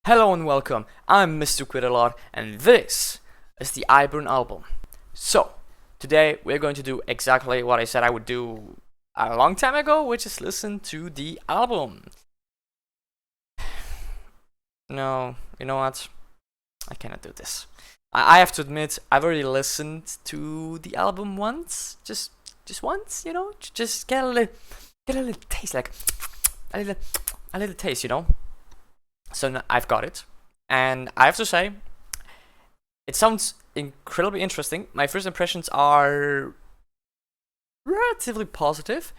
Hello and welcome, I'm MrQuitALot and this is the I-DLE album. So, today we're going to do exactly what I said I would do a long time ago, which is listen to the album. No, you know what? I cannot do this. I have to admit, I've already listened to the album once, just once, you know, just get a little taste, like a little taste, you know. So now I've got it, and I have to say, it sounds incredibly interesting. My first impressions are relatively positive,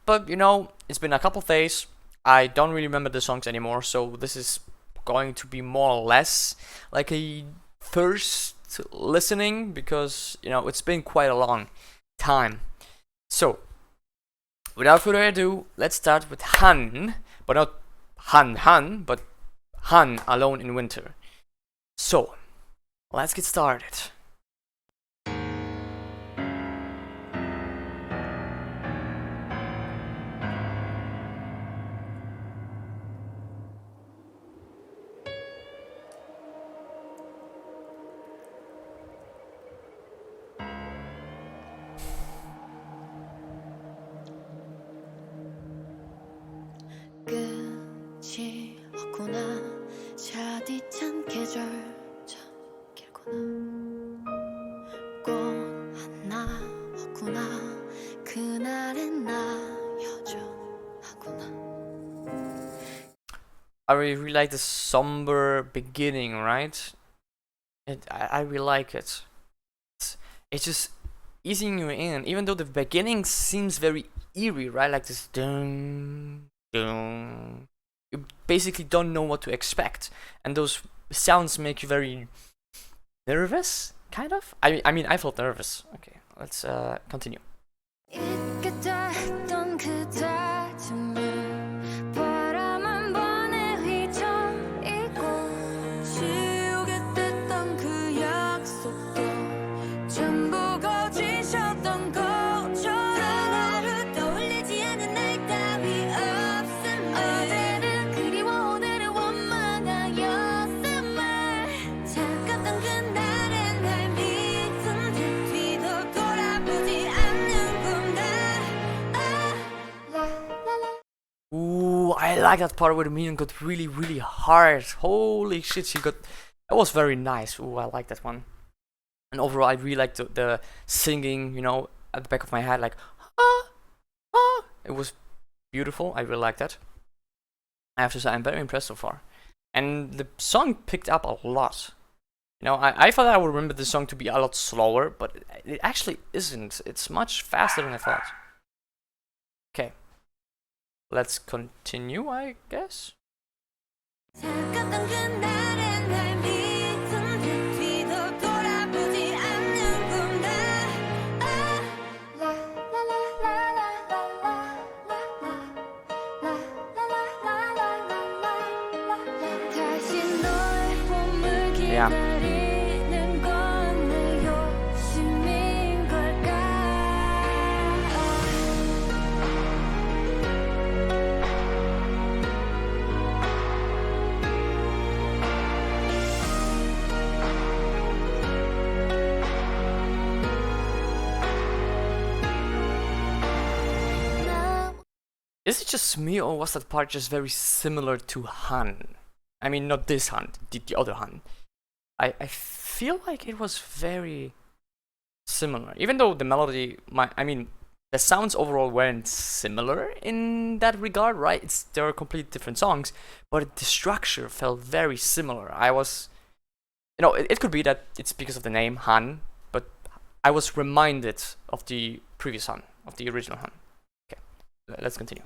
but you know, it's been a couple of days. I don't really remember the songs anymore, so this is going to be more or less like a first listening because you know it's been quite a long time. So, without further ado, let's start with Han, but not Han, but Han Alone in Winter. So, let's get started. I really like the somber beginning, right? I really like it. It's just easing you in, even though the beginning seems very eerie, right? Like this dun dun. You basically don't know what to expect, and those sounds make you very nervous, kind of. I mean, I felt nervous. Okay, let's continue. I like that part where the meaning got really hard. Holy shit, that was very nice. Ooh, I like that one. And overall, I really liked the singing, you know, at the back of my head, like, ah, ah. It was beautiful. I really like that. I have to say, I'm very impressed so far. And the song picked up a lot. You know, I thought I would remember the song to be a lot slower, but it actually isn't. It's much faster than I thought. Okay. Let's continue, I guess. Yeah. Is it just me, or was that part just very similar to Han? I mean, not this Han, the other Han. I feel like it was very similar, even though the melody, the sounds overall weren't similar in that regard, right? They were completely different songs, but the structure felt very similar. I was, you know, it could be that it's because of the name Han, but I was reminded of the previous Han, of the original Han. Okay, let's continue.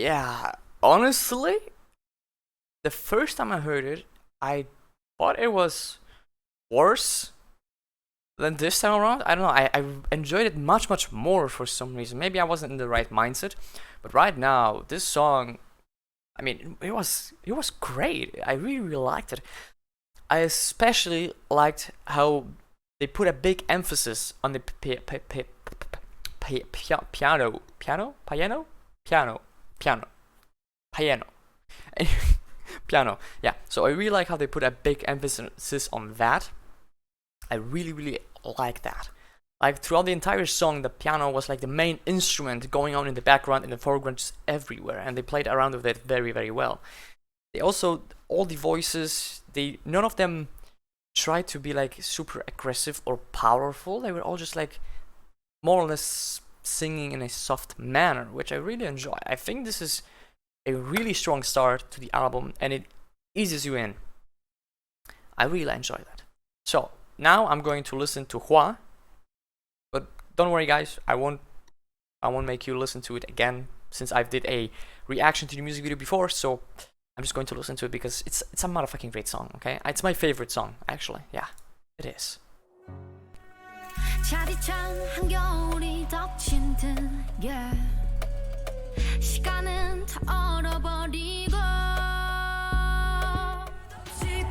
Yeah, honestly, the first time I heard it, I thought it was worse than this time around. I don't know, I enjoyed it much more for some reason. Maybe I wasn't in the right mindset, but right now, this song, I mean, it was great. I really liked it. I especially liked how they put a big emphasis on the piano, piano. Yeah. So I really like how they put a big emphasis on that. I really like that. Like throughout the entire song, the piano was like the main instrument going on in the background, in the foreground, just everywhere, and they played around with it very well. They also, all the voices, none of them tried to be like super aggressive or powerful. They were all just like more or less singing in a soft manner, which I really enjoy. I think this is a really strong start to the album, and it eases you in. I really enjoy that. So now I'm going to listen to Hua, but don't worry guys, I won't make you listen to it again, since I did a reaction to the music video before. So I'm just going to listen to it because it's a motherfucking great song, okay? It's my favorite song, actually. Yeah, it is. 시간은 다 얼어버리고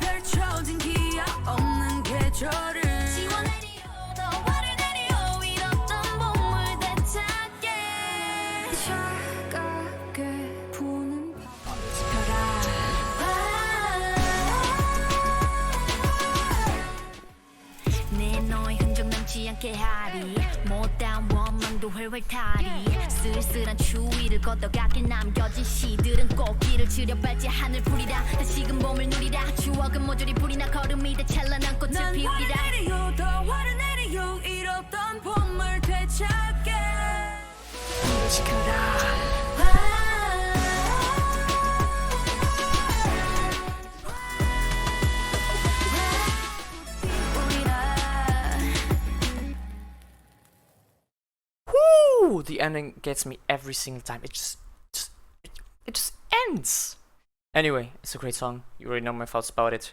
펼쳐진 기억 없는 계절을 지워내리오 더 화를 내리오 잃었던 봄을 되찾게 차갑게 부는 바람을 지펴라 내 너의 흔적 남지 않게 하리 못다운 원망도 활활타리 쓸쓸한 추위를 걷어가게 남겨진 시들은 꽃길을 지려밟지 하늘 풀이라 다시금 봄을 누리라 추억은 모조리 불이 나 걸음이 다 찬란한 꽃을 피우리라 난 화를 내리요 더 화를 내리요 잃었던 봄을 되찾게 불을 지켜라 The ending gets me every single time. It just ends. Anyway, it's a great song. You already know my thoughts about it.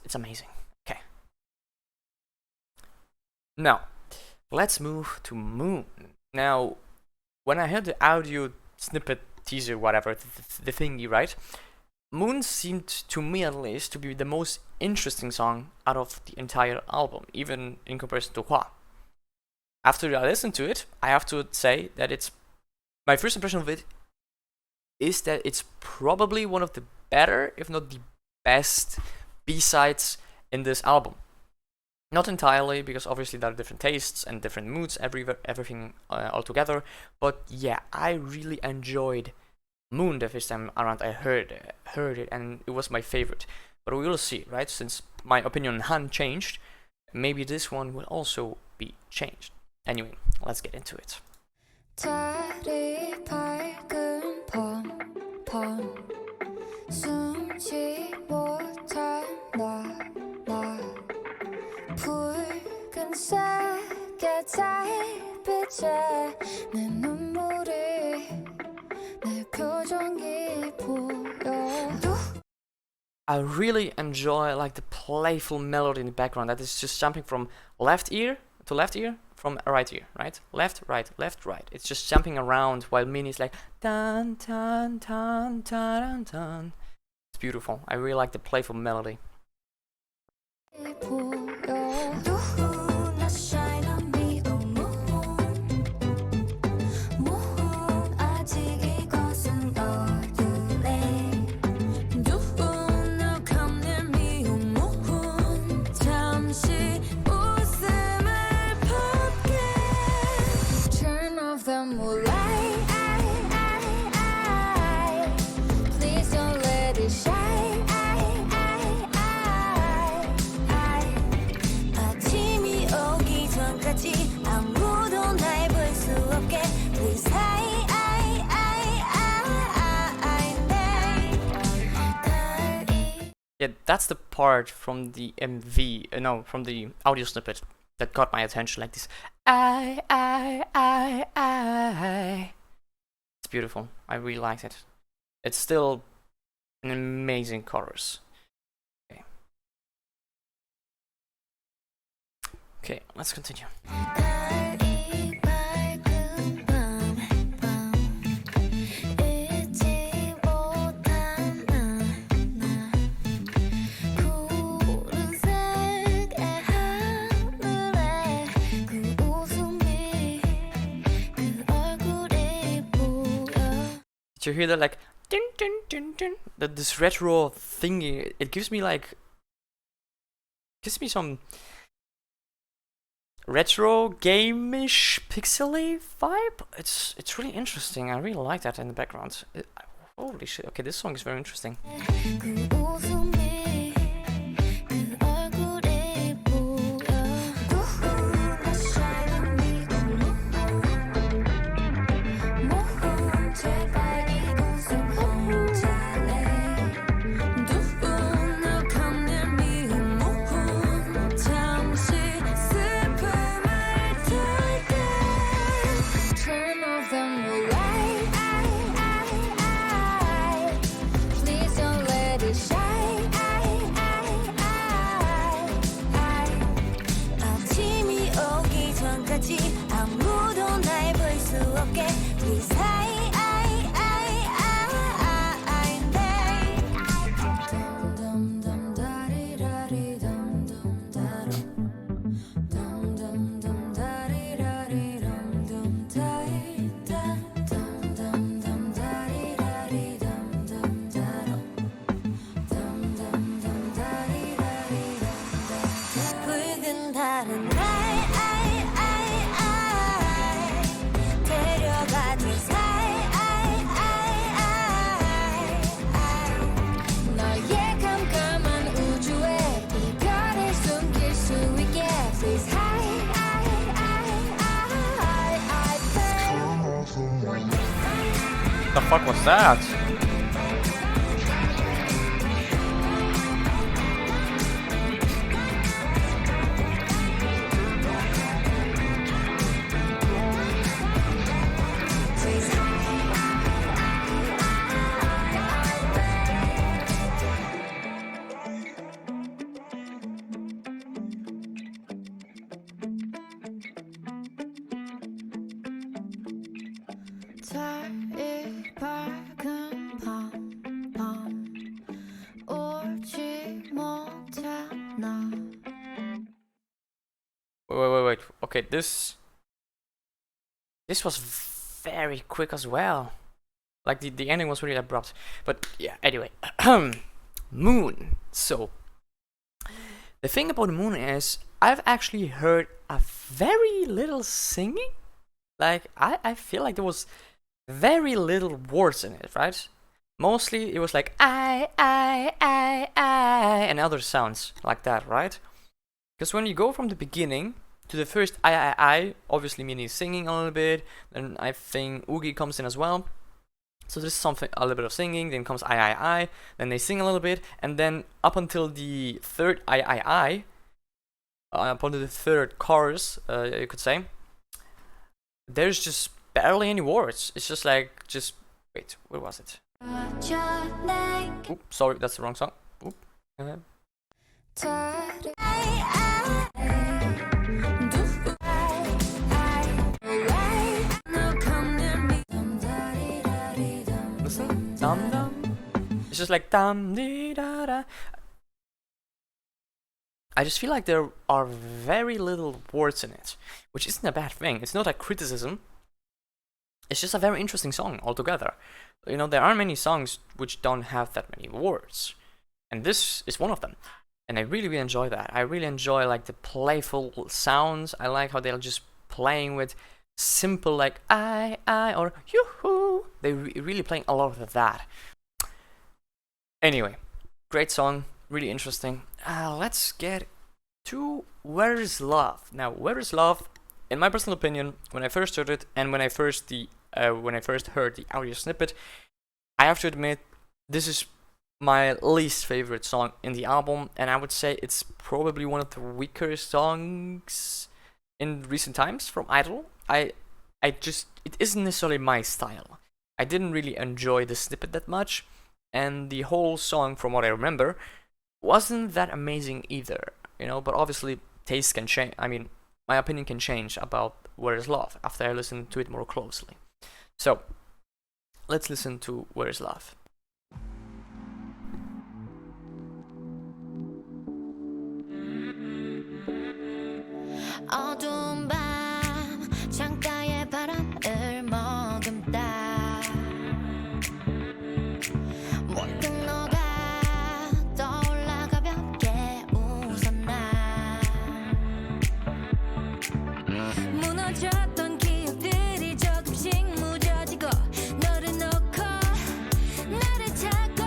It's amazing. Okay. Now, let's move to Moon. Now, when I heard the audio snippet, teaser, whatever, the thingy, right? Moon seemed, to me at least, to be the most interesting song out of the entire album, even in comparison to Hua. After I listened to it, I have to say that my first impression of it is that it's probably one of the better, if not the best, B-sides in this album. Not entirely, because obviously there are different tastes and different moods, everything all together. But yeah, I really enjoyed Moon the first time around I heard it, and it was my favorite. But we will see, right? Since my opinion on Han changed, maybe this one will also be changed. Anyway, let's get into it. 달이 밝은 밤 숨지 못할 나 붉은색의 달빛에 내 눈물이 내 표정이 보여 I really enjoy like the playful melody in the background that is just jumping from left ear to left ear, from right ear, right? Left, right, left, right. It's just jumping around while Minnie's like dun dun dun dun dun. It's beautiful. I really like the playful melody. Yeah, that's the part from the MV, from the audio snippet that got my attention, like this. It's beautiful. I really liked it. It's still an amazing chorus. Okay, let's continue. Did you hear that, like, dun, dun, dun, dun? This retro thingy? It gives me like, some retro game-ish pixely vibe. It's really interesting. I really like that in the background. Holy shit! Okay, this song is very interesting. The fuck was that? Wait. Okay, this was very quick as well. Like the ending was really abrupt. But yeah, anyway. Moon. So the thing about Moon is I've actually heard a very little singing. Like I feel like there was very little words in it, right? Mostly it was like I and other sounds like that, right? Because when you go from the beginning to the first I, obviously meaning singing a little bit, then I think Oogie comes in as well. So there's a little bit of singing, then comes I, then they sing a little bit, and then up until the third I, up until the third chorus, you could say, there's just barely any words. It's just like, wait, where was it? Oop, sorry, that's the wrong song. Oop. Listen, dum dum. It's just like dum dee da da. I just feel like there are very little words in it, which isn't a bad thing. It's not a criticism. It's just a very interesting song altogether. You know, there are many songs which don't have that many words, and this is one of them. And I really enjoy that. I really enjoy like the playful sounds. I like how they're just playing with simple like I or yoo-hoo. They're really playing a lot of that. Anyway, great song, really interesting. Let's get to Where Is Love. Now, Where Is Love, in my personal opinion, when I first heard it and when I first heard the audio snippet, I have to admit this is my least favorite song in the album, and I would say it's probably one of the weaker songs in recent times from I-DLE. It isn't necessarily my style. I didn't really enjoy the snippet that much, and the whole song, from what I remember, wasn't that amazing either, you know. But obviously, taste can change. I mean, my opinion can change about Where Is Love after I listen to it more closely. So, let's listen to Where Is Love. 어두운 밤 창가에 바람을 머금다 문득 너가 떠올라 가볍게 웃었나 무너졌던 기억들이 조금씩 무뎌지고 너를 놓고 나를 찾고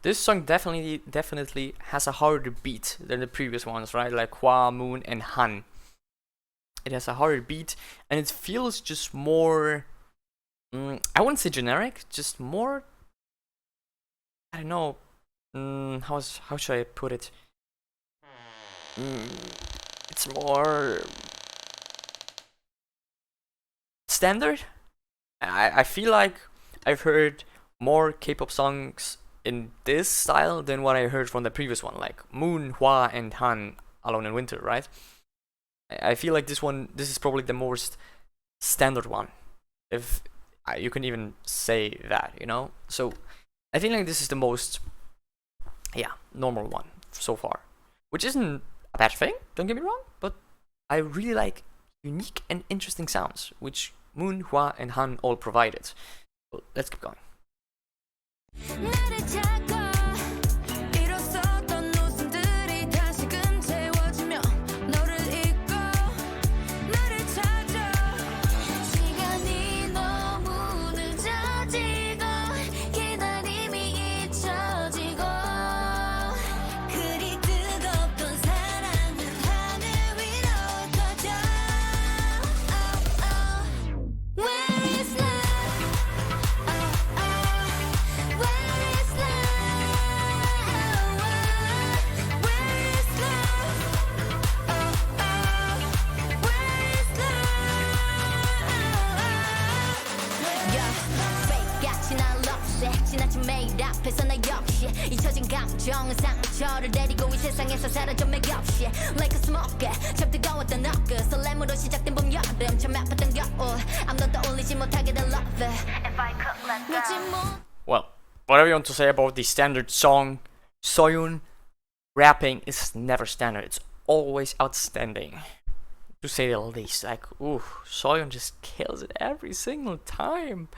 This song definitely has a harder beat than the previous ones, right? Like Hwa, Moon, and Han. It has a harder beat, and it feels just more. I wouldn't say generic, just more. I don't know. How should I put it? It's more standard. I feel like I've heard more K-pop songs in this style than what I heard from the previous one, like Moon, Hwa, and Han, Alone in Winter, right? I feel like this is probably the most standard one, if you can even say that, you know. So I think like this is the most, normal one so far, which isn't a bad thing, don't get me wrong, but I really like unique and interesting sounds, which Moon, Hwa, and Han all provided. So let's keep going. 나를 찾고 잃었었던 웃음들이 다시금 채워지며 너를 잊고 나를 찾아 시간이 너무 늦어지고 기다림이 잊혀지고 그리 뜨겁던 사랑은 하늘 위로 터져 Where is love? Where is love? Where is love? Where is love? Yeah, fake 같이 날 없애 지나친 매일 앞에서 나 역시 잊혀진 감정은 상처를 내리고 이 세상에서 사라져 맥없이 Like a smoke 참 뜨거웠던 어그 설렘으로 시작된 봄 여름 참 아팠던 겨울 아무도 떠올리지 못하게 된 love If I could let go Well, whatever you want to say about the standard song, Soyun rapping is never standard. It's always outstanding, to say the least. Like, ooh, Soyun just kills it every single time.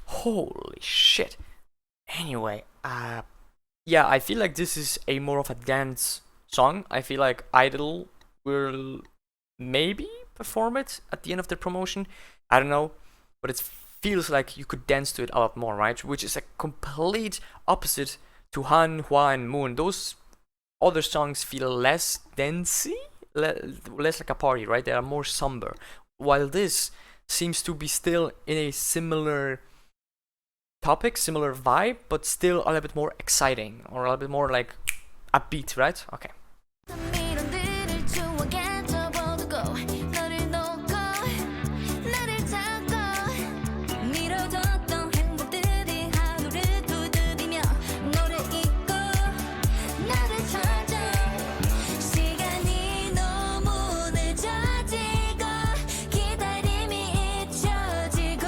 Holy shit. Anyway, I feel like this is a more of a dance song. I feel like I-DLE will maybe perform it at the end of the promotion. I don't know, but it feels like you could dance to it a lot more, right? Which is a complete opposite to Han, Hwa, and Moon. Those other songs feel less dancey, less like a party, right? They are more somber. While this seems to be still in a similar topic, similar vibe, but still a little bit more exciting, or a little bit more like upbeat, right? Okay. 미련들을 추억에 접어두고 너를 놓고 나를 찾고 미뤄졌던 행복들이 하루를 두드리며 너를 잊고 나를 찾아 시간이 너무 늦어지고 기다림이 잊혀지고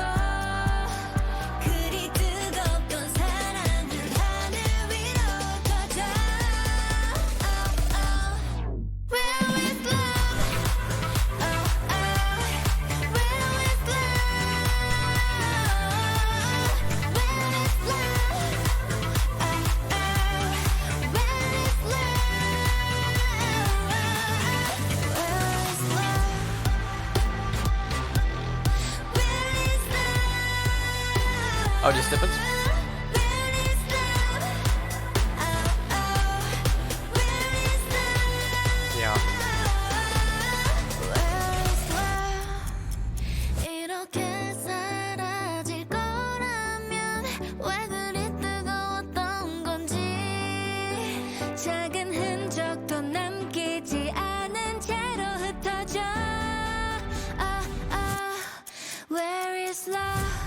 그리 뜨겁던 사랑은 하늘 위로 터져 Where is love? Where is love? Where is love? Where is love? Where is love? Oh, just snippets? Where is love? Where is love? Yeah. Where is love? 이렇게 사라질 거라면 왜 그리 뜨거웠던 건지 작은 흔적도 남기지 않은 채로 흩어져 Where is love?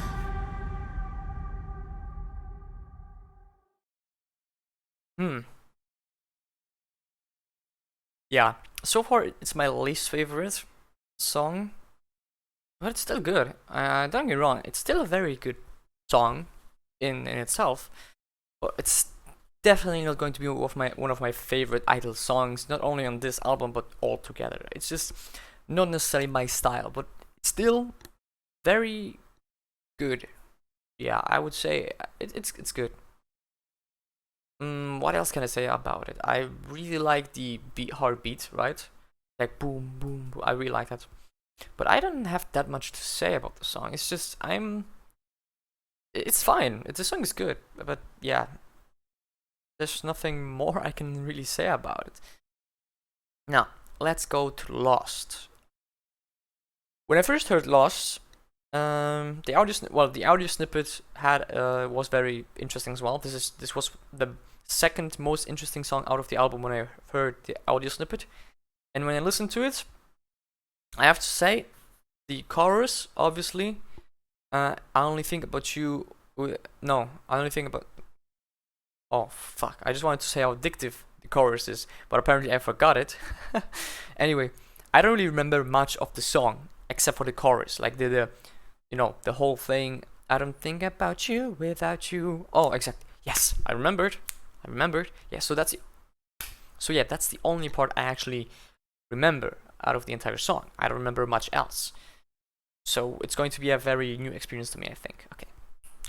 Yeah, so far it's my least favorite song, but it's still good. Don't get me wrong, it's still a very good song in itself, but it's definitely not going to be one of my favorite I-DLE songs, not only on this album but altogether. It's just not necessarily my style, but it's still very good. Yeah, I would say it's good. What else can I say about it? I really like the heartbeat, right? Like boom, boom, boom. I really like that. But I don't have that much to say about the song. It's just it's fine. The song is good, but yeah, there's nothing more I can really say about it. Now let's go to Lost. When I first heard Lost, the audio snippet was very interesting as well. This was the second most interesting song out of the album when I heard the audio snippet, and when I listened to it, I have to say, the chorus, obviously, I only think about you. No, I only think about. Oh fuck! I just wanted to say how addictive the chorus is, but apparently I forgot it. Anyway, I don't really remember much of the song except for the chorus, like the whole thing. I don't think about you without you. Oh, exactly. Yes, I remembered. Yeah, so that's the only part I actually remember out of the entire song. I don't remember much else. So it's going to be a very new experience to me, I think. Okay,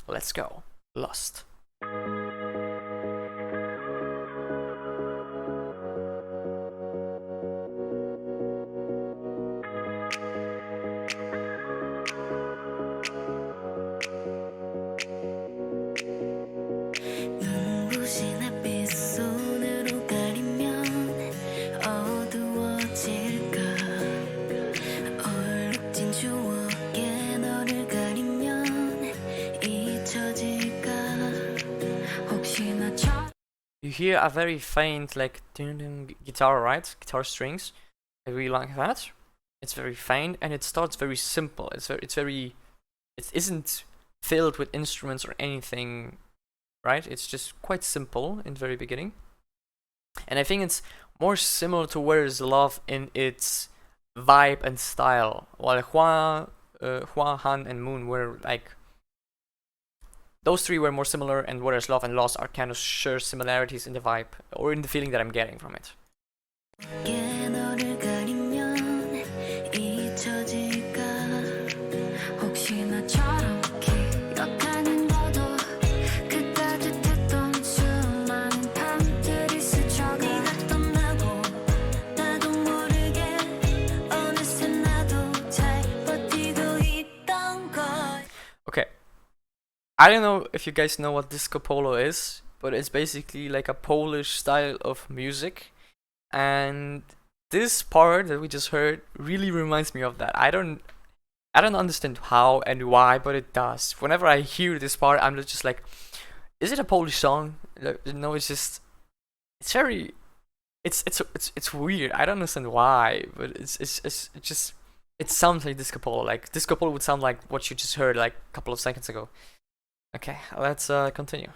let's go. Lost. You hear a very faint, like, guitar, right? Guitar strings. I really like that. It's very faint, and it starts very simple. It isn't filled with instruments or anything, right? It's just quite simple in the very beginning. And I think it's more similar to Where Is Love in its vibe and style. While Hua, Han, and Moon were like, those three were more similar, and Where Is Love and Lost are kind of sure similarities in the vibe or in the feeling that I'm getting from it. Okay, I don't know if you guys know what disco polo is, but it's basically like a Polish style of music, and this part that we just heard really reminds me of that. I don't understand how and why, but it does. Whenever I hear this part, I'm just like, is it a Polish song? No, it's just, it's very, it's weird. I don't understand why, but it sounds like disco polo. Like disco polo would sound like what you just heard like a couple of seconds ago. Okay, let's continue.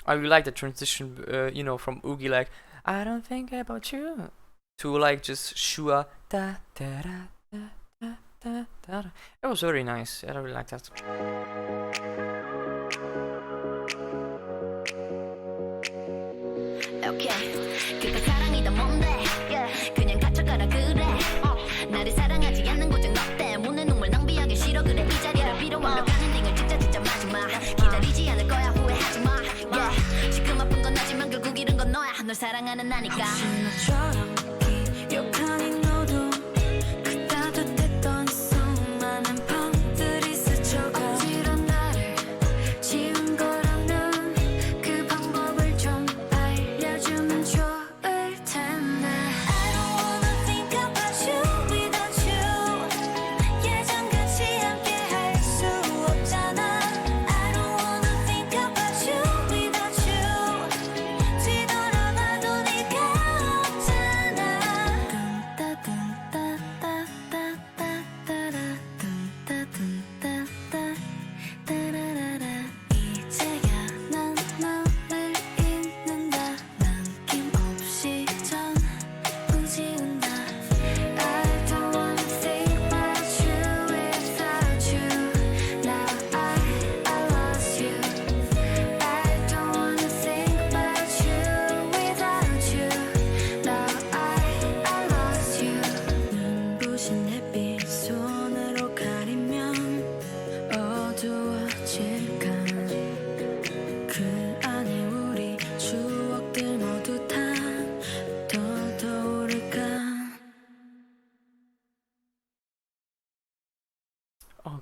I really like the transition, from Oogie, like, I don't think about you, to like just Shua, da da da da da da da. It was very nice. I really like that. Okay, 그때 사랑이다 뭔데? 그냥 갇혀가라 그래. 나를 사랑하지 않는 고작 너 때문에 눈물 낭비하기 싫어 그래 이 자리를 빌어 완벽한 엔딩을 진짜 마지막 기다리지 않을 거야 후회하지 마. 지금 아픈 건 나지만 결국 잃은 건 너야 널 사랑하는 나니까. 혹시 너처럼 기억하니 너도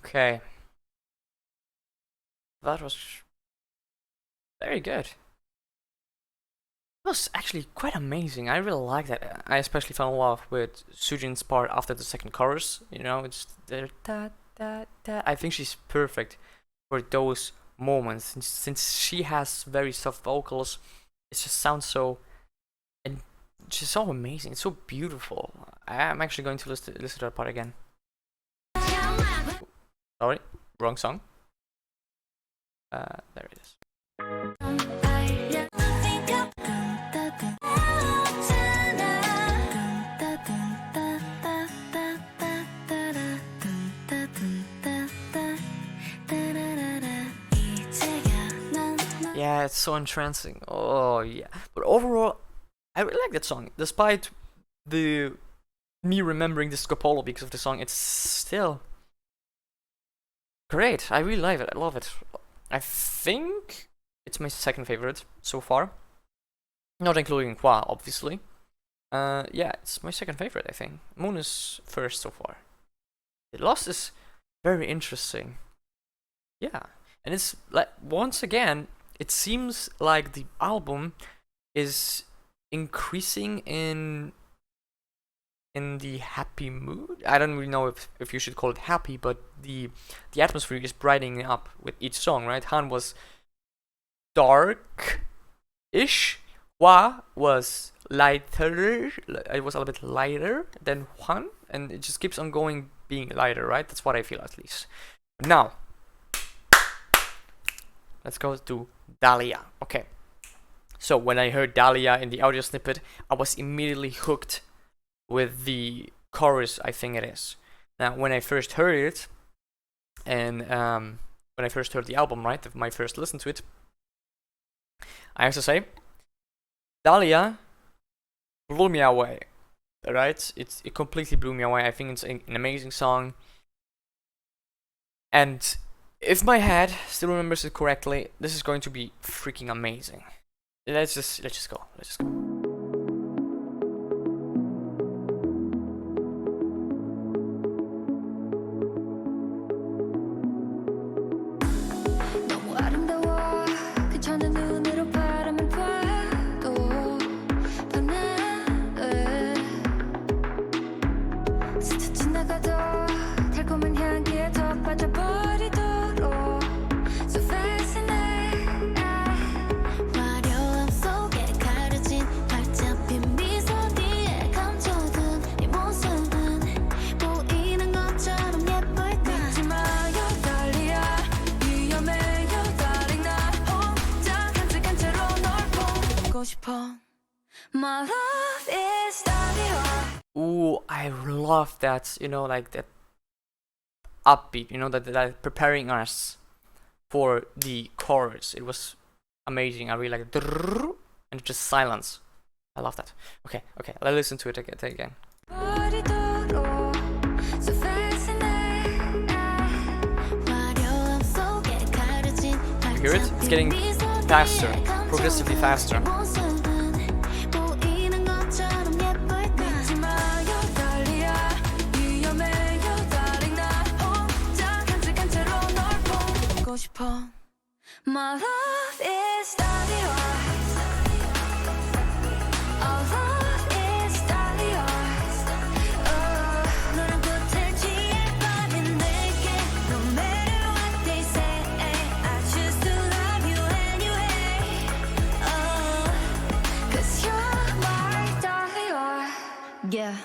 Okay. That was very good. It was actually quite amazing. I really like that. I especially fell in love with Sujin's part after the second chorus. You know, it's there. Da, da, da. I think she's perfect for those moments. Since she has very soft vocals, it just sounds so, and she's so amazing. It's so beautiful. I'm actually going to listen to that part again. Sorry, wrong song. There it is. Yeah, it's so entrancing. Oh yeah. But overall, I really like that song. Despite me remembering MrQuitALot because of the song, it's still great. I really like it. I love it. I think it's my second favorite so far. Not including Qua, obviously. Yeah, it's my second favorite, I think. Moon is first so far. The Lost is very interesting. Yeah. And it's like, once again, it seems like the album is increasing in the happy mood. I don't really know if you should call it happy, but the atmosphere is brightening up with each song, right? Han was dark-ish. Hua was lighter. It was a little bit lighter than Han, and it just keeps on going being lighter, right? That's what I feel, at least. Now, let's go to Dahlia. Okay. So when I heard Dahlia in the audio snippet, I was immediately hooked with the chorus, I think it is. Now, when I first heard it, and when I first heard the album, right, my first listen to it, I have to say, Dahlia blew me away, right? It completely blew me away. I think it's an amazing song. And if my head still remembers it correctly, this is going to be freaking amazing. Let's just go. Let's just go. Ooh, I love that, you know, like that upbeat, you know, that preparing us for the chorus. It was amazing. I really like it. And just silence. I love that. Okay, let's listen to it again. You hear it? It's getting faster, progressively faster. My love is Dahlia. Our love is Dahlia. 너랑 붙을 지에 빠진 내게 no matter what they say I choose to love you anyway. Cause you're my Dahlia. Yeah.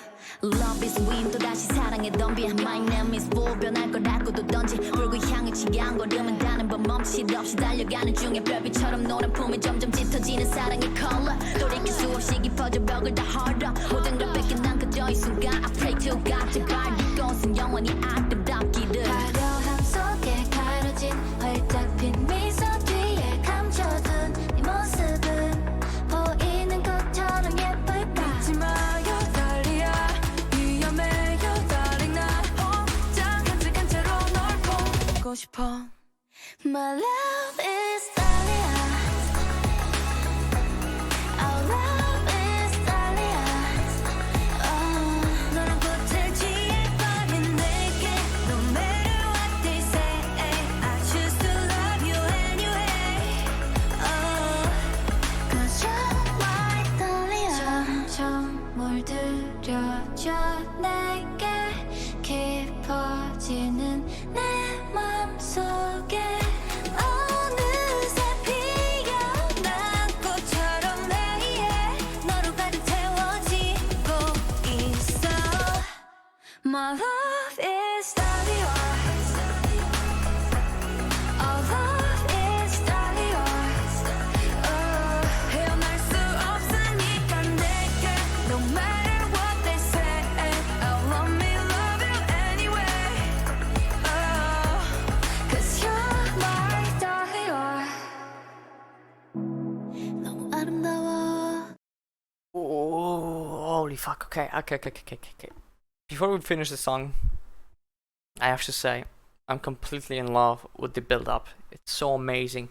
Love is win 또다시 사랑에 덤비 My name is bull 변할 거라고도 던지 불구 향해 취한 걸음은 가는 법 멈칫 없이 달려가는 중에 별빛처럼 노란 품이 점점 짙어지는 사랑의 컬러 돌이킬 수 없이 깊어져 벽을 다 헐어 모든 걸 뺏긴 난 그저 이 순간 I pray to God 제발 네 것은 영원히 아름답기를 화려함 속에 가려진 활짝 핀 미소 뒤에 감춰둔 네 모습은 보이는 것처럼 예쁠까 잊지 마요 달리야 위험해요 darling 나 혼자 간직한 채로 널 보고 싶어 My love is Dahlia. Our love is Dahlia. 너랑 붙을 지에 빠진 내게 no matter what they 물들여줘 내게 깊어지는 내 맘속에 어느새 피어난 꽃처럼 매일 너로 가득 채워지고 있어 My love is Dahlia Our love is Dahlia 헤어날 수 없으니까 내게 No matter what they say I'll love me love you anyway Cause you're my Dahlia 너무 아름다워 Oh, holy fuck. Okay. Before we finish the song, I have to say, I'm completely in love with the build-up. It's so amazing.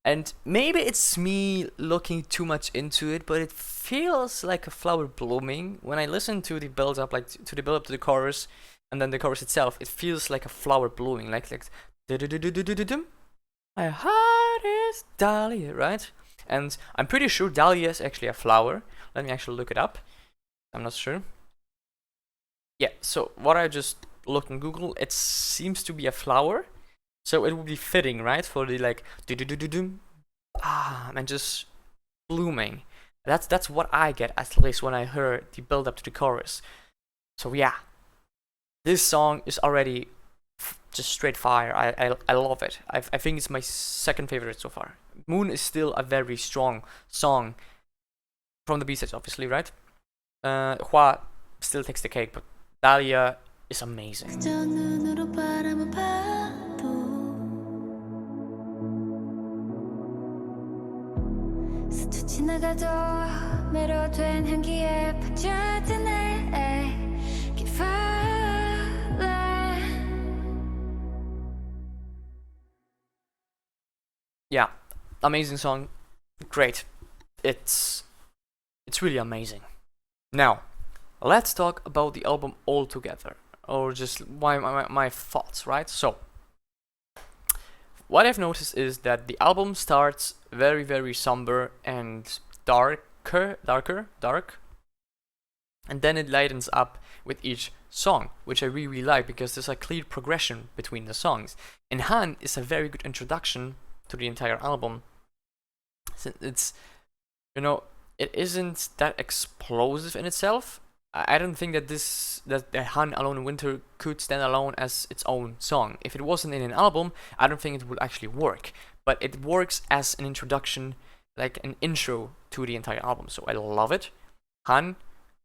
And maybe it's me looking too much into it, but it feels like a flower blooming. When I listen to the build-up, like to the build-up to the chorus, and then the chorus itself, it feels like a flower blooming. Like do-do-do-do-do-do-dum. My heart is Dahlia, right? And I'm pretty sure Dahlia is actually a flower. Let me actually look it up. I'm not sure. Yeah, so what I just looked on Google, it seems to be a flower. So it would be fitting, right? For the like do-do-do-do-dum. And just blooming. That's what I get, at least when I heard the build up to the chorus. So yeah. This song is already just straight fire. I love it. I think it's my second favorite so far. Moon is still a very strong song from the B-sides, obviously, right? Hwa still takes the cake, but Dahlia is amazing. 그저 눈으로 바라만 봐도 스쳐 지나가도 매료된 향기에 빠져드네 Keep falling Yeah, amazing song. Great. It's really amazing. Now, let's talk about the album altogether, or just my thoughts, right? So, what I've noticed is that the album starts very somber and dark, and then it lightens up with each song, which I really like because there's a clear progression between the songs. And Han is a very good introduction to the entire album. Since it's, it isn't that explosive in itself. I don't think that that Han Alone in Winter could stand alone as its own song. If it wasn't in an album, I don't think it would actually work. But it works as an introduction, like an intro to the entire album. So I love it. Han,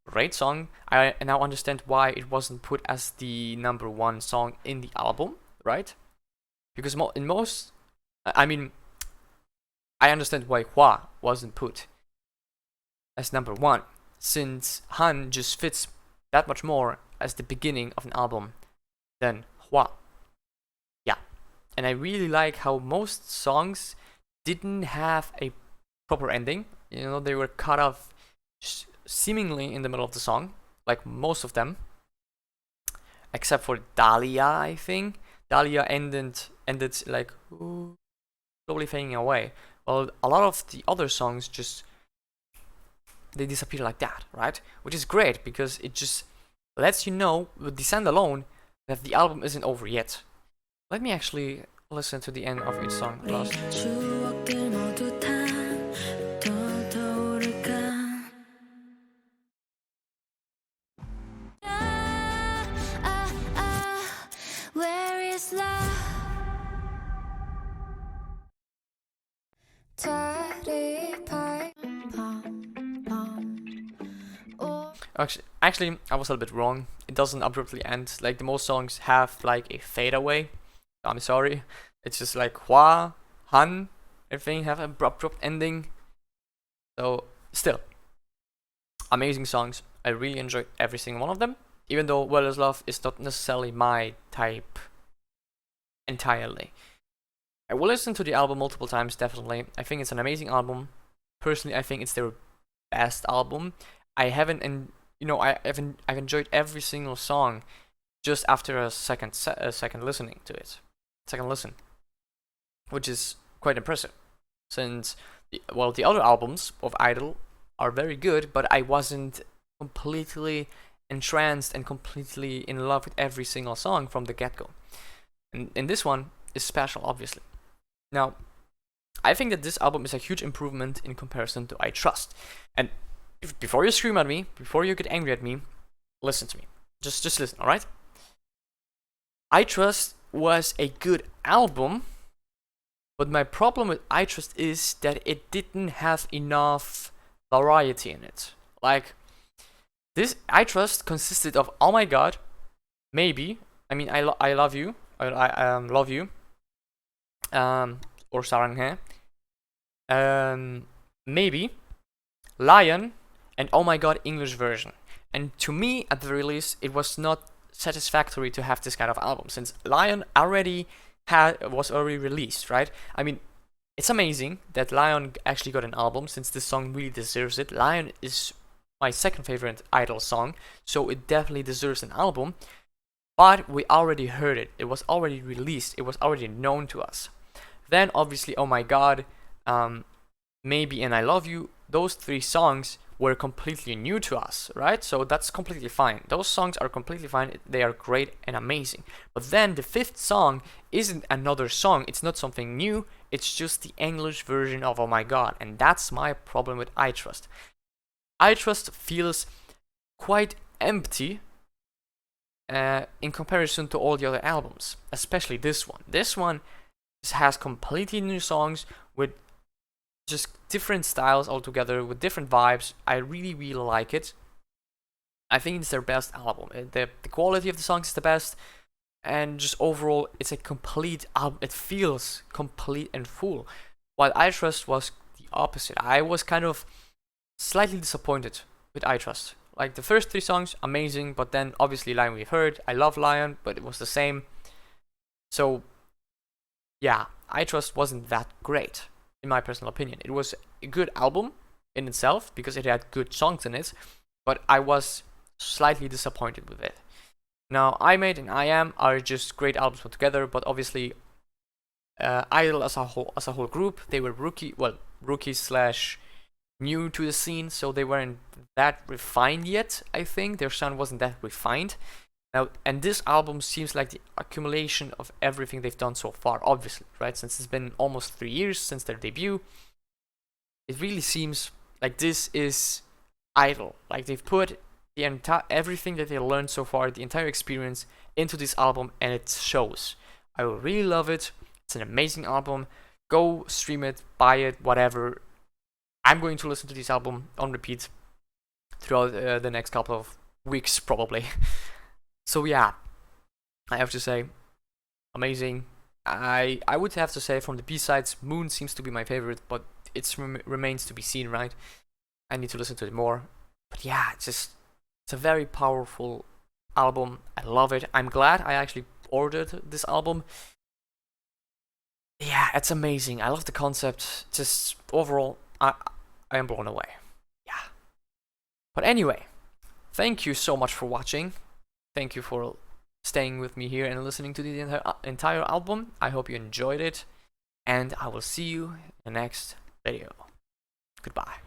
great song. I now understand why it wasn't put as the #1 song in the album, right? Because I understand why Hwa wasn't put as #1, since Han just fits that much more as the beginning of an album than Hwa. Yeah, and I really like how most songs didn't have a proper ending. They were cut off seemingly in the middle of the song, like most of them, except for Dahlia, I think. Dahlia ended like slowly fading away. Well, a lot of the other songs they disappear like that, right? Which is great because it just lets you know with the standalone that the album isn't over yet. Let me actually listen to the end of each song last. Where is love? Actually, I was a little bit wrong. It doesn't abruptly end. Like the most songs have like a fade away. I'm sorry. It's just like Hwa, Han, everything have an abrupt ending. So still, amazing songs. I really enjoyed every single one of them. Even though Well Is Love is not necessarily my type entirely. I will listen to the album multiple times, definitely. I think it's an amazing album. Personally, I think it's their best album. I've enjoyed every single song just after a second listening to it. Second listen. Which is quite impressive. Since, the other albums of I-DLE are very good, but I wasn't completely entranced and completely in love with every single song from the get-go. And this one is special, obviously. Now, I think that this album is a huge improvement in comparison to I Trust. And before you scream at me, before you get angry at me, listen to me. Just listen, alright? I Trust was a good album, but my problem with I Trust is that it didn't have enough variety in it. Like, this I Trust consisted of Oh My God, Maybe, I mean I Love You, I Love You, or Saranghae, Maybe, Lion, and Oh My God English version. And to me, at the very least, it was not satisfactory to have this kind of album, since Lion was already released, right? I mean, it's amazing that Lion actually got an album, since this song really deserves it. Lion is my second favorite I-DLE song, so it definitely deserves an album. But we already heard it. It was already released. It was already known to us. Then obviously, Oh My God, Maybe, and I Love You, those three songs were completely new to us, right? So that's completely fine. Those songs are completely fine. They are great and amazing. But then the fifth song isn't another song. It's not something new. It's just the English version of Oh My God. And that's my problem with I Trust. I Trust feels quite empty in comparison to all the other albums, especially this one. This one has completely new songs with just different styles altogether, with different vibes. I really, really like it. I think it's their best album. The quality of the songs is the best, and just overall, it's a complete album. It feels complete and full. While I Trust was the opposite. I was kind of slightly disappointed with I Trust. Like, the first three songs, amazing, but then obviously Lion we've heard. I love Lion, but it was the same. So, yeah, I Trust wasn't that great, in my personal opinion. It was a good album in itself, because it had good songs in it, but I was slightly disappointed with it. Now, I Made and I Am are just great albums put together, but obviously, I-DLE as a whole group, they were rookies / new to the scene, so they weren't that refined yet. I think their sound wasn't that refined. Now, and this album seems like the accumulation of everything they've done so far, obviously, right? Since it's been almost 3 years since their debut, it really seems like this is I-DLE. Like, they've put the everything that they learned so far, the entire experience, into this album, and it shows. I really love it. It's an amazing album. Go stream it, buy it, whatever. I'm going to listen to this album on repeat throughout the next couple of weeks, probably. So yeah, I have to say, amazing. I would have to say, from the B-sides, Moon seems to be my favorite, but it remains to be seen, right? I need to listen to it more. But yeah, it's a very powerful album. I love it. I'm glad I actually ordered this album. Yeah, it's amazing. I love the concept. Just overall, I am blown away. Yeah. But anyway, thank you so much for watching. Thank you for staying with me here and listening to the entire album. I hope you enjoyed it, and I will see you in the next video. Goodbye.